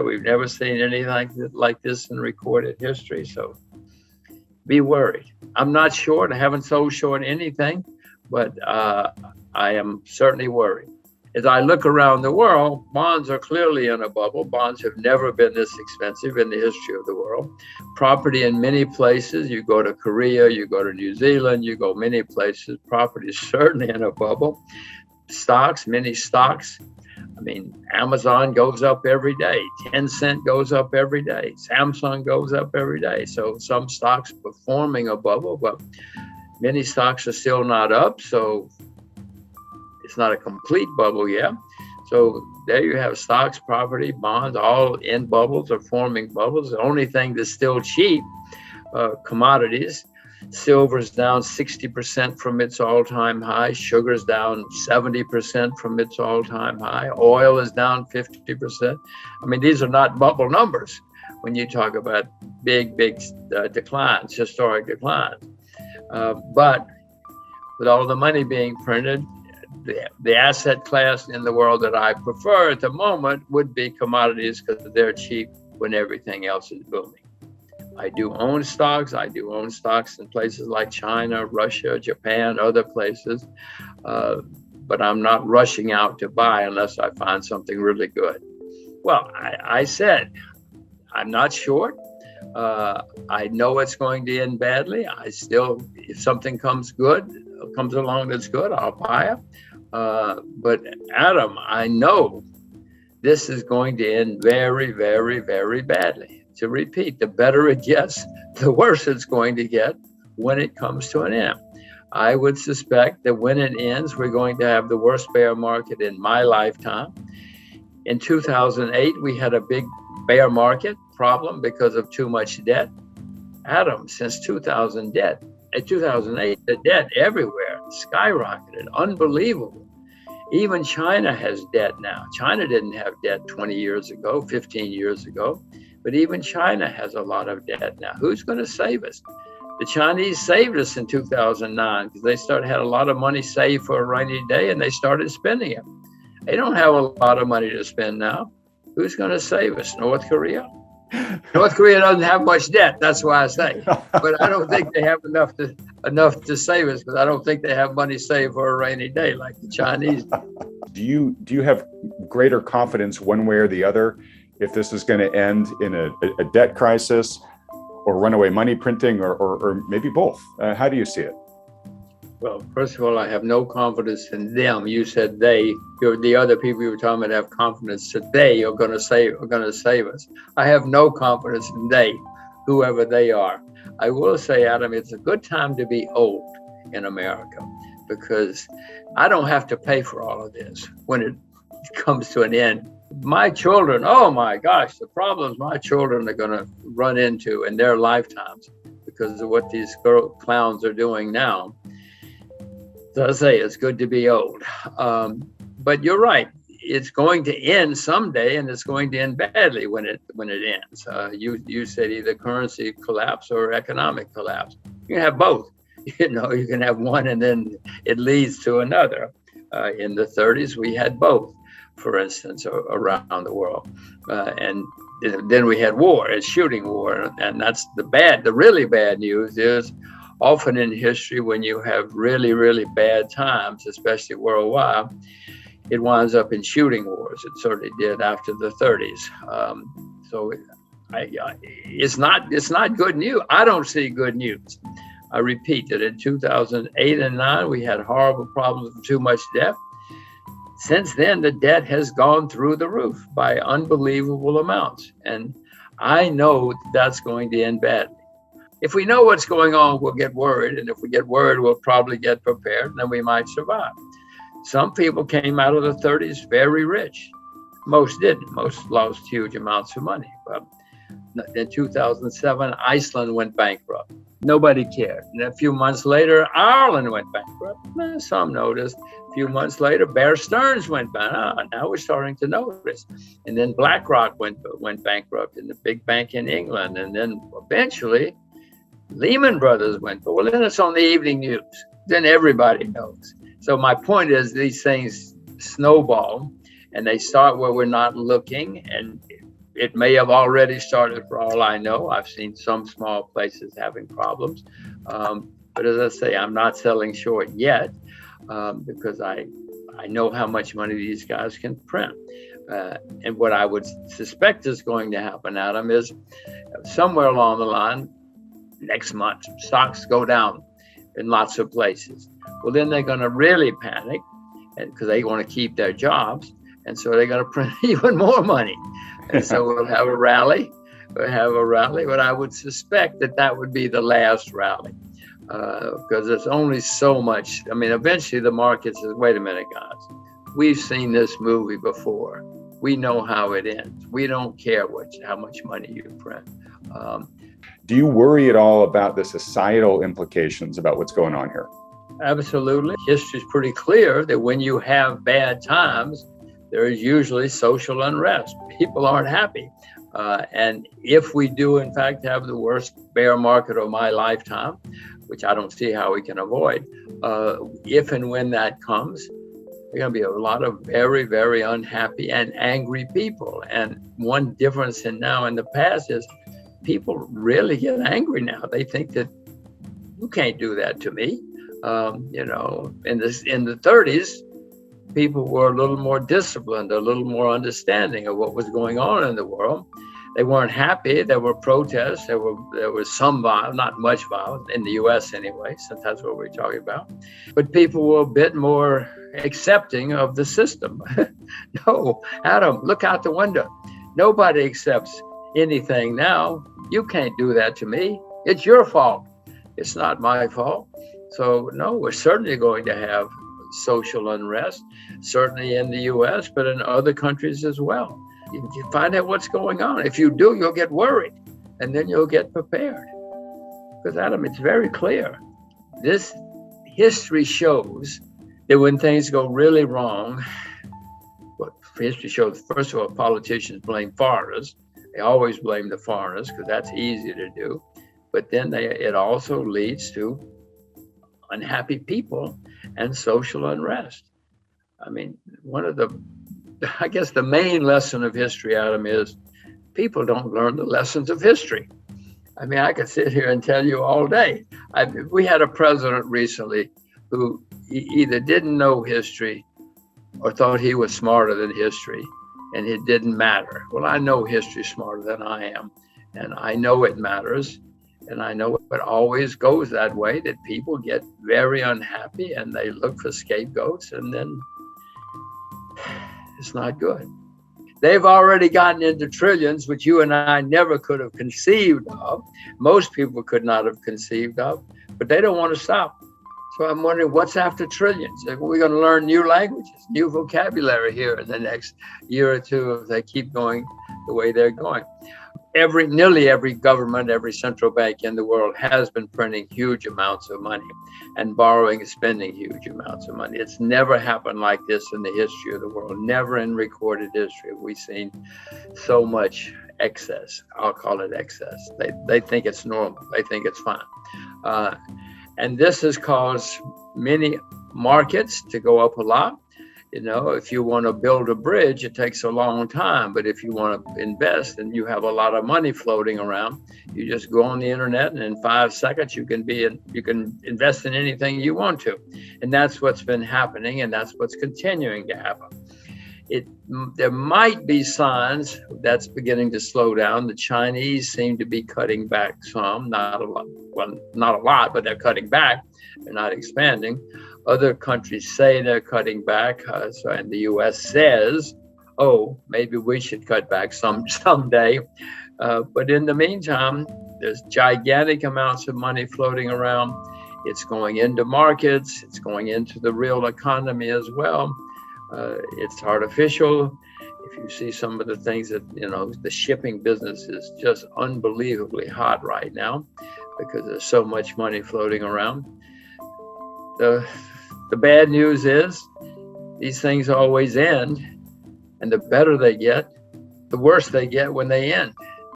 We've never seen anything like this in recorded history. So be worried. I'm not short. I haven't sold short anything, but I am certainly worried. As I look around the world, bonds are clearly in a bubble. Bonds have never been this expensive in the history of the world. Property in many places, you go to Korea, you go to New Zealand, you go many places, property is certainly in a bubble. Stocks, many stocks. I mean, Amazon goes up every day. Tencent goes up every day. Samsung goes up every day. So some stocks performing a bubble, but many stocks are still not up. So it's not a complete bubble yet. So there you have stocks, property, bonds, all in bubbles or forming bubbles. The only thing that's still cheap, commodities. Silver's down 60% from its all-time high. Sugar's down 70% from its all-time high. Oil is down 50%. I mean, these are not bubble numbers when you talk about big declines, historic declines. But with all the money being printed, the asset class in the world that I prefer at the moment would be commodities because they're cheap when everything else is booming. I do own stocks. I do own stocks in places like China, Russia, Japan, other places. But I'm not rushing out to buy unless I find something really good. Well, I said, I'm not short. I know it's going to end badly. If something comes along that's good, I'll buy it. But Adam, I know this is going to end very, very, very badly. To repeat, the better it gets, the worse it's going to get when it comes to an end. I would suspect that when it ends, we're going to have the worst bear market in my lifetime. In 2008, we had a big bear market problem because of too much debt. Adam, since 2008, the debt everywhere skyrocketed, unbelievable. Even China has debt now. China didn't have debt 20 years ago, 15 years ago. But even China has a lot of debt now. Who's going to save us? The Chinese saved us in 2009 because they had a lot of money saved for a rainy day and they started spending it. They don't have a lot of money to spend now. Who's going to save us? North Korea? North Korea doesn't have much debt. That's why I say. But I don't think they have enough to save us because I don't think they have money saved for a rainy day like the Chinese do. Do you have greater confidence one way or the other if this is going to end in a debt crisis or runaway money printing or maybe both? How do you see it? Well, first of all, I have no confidence in them. You said they. The other people you were talking about have confidence that they are going to save us. I have no confidence in they, whoever they are. I will say, Adam, it's a good time to be old in America because I don't have to pay for all of this when it comes to an end. My children, oh my gosh, the problems my children are going to run into in their lifetimes because of what these clowns are doing now. So I say it's good to be old. But you're right. It's going to end someday, and it's going to end badly when it ends. You said either currency collapse or economic collapse. You can have both. You can have one, and then it leads to another. In the 30s, we had both, for instance, around the world, and then we had war, a shooting war, and that's the really bad news is often in history when you have really, really bad times, especially worldwide, it winds up in shooting wars. It certainly did after the 30s. So it's not good news. I don't see good news. I repeat that in 2008 and 9, we had horrible problems with too much debt. Since then, the debt has gone through the roof by unbelievable amounts. And I know that's going to end badly. If we know what's going on, we'll get worried. And if we get worried, we'll probably get prepared, and then we might survive. Some people came out of the 30s very rich. Most didn't. Most lost huge amounts of money. But in 2007, Iceland went bankrupt. Nobody cared. And a few months later, Ireland went bankrupt. Some noticed. A few months later, Bear Stearns went bankrupt. Now we're starting to notice. And then BlackRock went bankrupt in the big bank in England. And then eventually, Lehman Brothers went. Well, then it's on the evening news. Then everybody knows. So my point is these things snowball and they start where we're not looking. And It may have already started for all I know. I've seen some small places having problems. But as I say, I'm not selling short yet because I know how much money these guys can print. And what I would suspect is going to happen, Adam, is somewhere along the line, next month, stocks go down in lots of places. Well, then they're going to really panic because they want to keep their jobs. And so they're going to print even more money. And so we'll have a rally. But I would suspect that would be the last rally because there's only so much. I mean, eventually the market says, wait a minute, guys, we've seen this movie before. We know how it ends. We don't care how much money you print. Do you worry at all about the societal implications about what's going on here? Absolutely. History is pretty clear that when you have bad times, there is usually social unrest. People aren't happy. And if we do, in fact, have the worst bear market of my lifetime, which I don't see how we can avoid, if and when that comes, there are going to be a lot of very, very unhappy and angry people. And one difference in now and the past is people really get angry now. They think that you can't do that to me. In the 30s, people were a little more disciplined, a little more understanding of what was going on in the world. They weren't happy. There were protests. There was some violence, not much violence in the U.S. anyway, since that's what we're talking about. But people were a bit more accepting of the system. No, Adam, look out the window. Nobody accepts anything now. You can't do that to me. It's your fault. It's not my fault. So no, we're certainly going to have social unrest, certainly in the U.S., but in other countries as well. You find out what's going on. If you do, you'll get worried, and then you'll get prepared. Because, Adam, it's very clear. This history shows that when things go really wrong, what history shows, first of all, politicians blame foreigners. They always blame the foreigners because that's easy to do. But then it also leads to unhappy people and social unrest. I mean, I guess the main lesson of history, Adam, is people don't learn the lessons of history. I mean, I could sit here and tell you all day. We had a president recently who either didn't know history or thought he was smarter than history, and it didn't matter. Well, I know history smarter than I am, and I know it matters. And I know it always goes that way, that people get very unhappy and they look for scapegoats, and then it's not good. They've already gotten into trillions, which you and I never could have conceived of. Most people could not have conceived of, but they don't want to stop. So I'm wondering what's after trillions. We're going to learn new languages, new vocabulary here in the next year or two if they keep going the way they're going. Nearly every government, every central bank in the world has been printing huge amounts of money and borrowing and spending huge amounts of money. It's never happened like this in the history of the world. Never in recorded history have we seen so much excess. I'll call it excess. They think it's normal. They think it's fine. And this has caused many markets to go up a lot. You know, if you want to build a bridge, it takes a long time. But if you want to invest and you have a lot of money floating around, you just go on the internet and in 5 seconds you can invest in anything you want to. And that's what's been happening, and that's what's continuing to happen. There might be signs that's beginning to slow down. The Chinese seem to be cutting back some, not a lot. Well, not a lot, but they're cutting back. They're not expanding. Other countries say they're cutting back, and the U.S. says, "Oh, maybe we should cut back someday." But in the meantime, there's gigantic amounts of money floating around. It's going into markets. It's going into the real economy as well. It's artificial. If you see some of the things that, the shipping business is just unbelievably hot right now because there's so much money floating around. The bad news is these things always end, and the better they get, the worse they get when they end.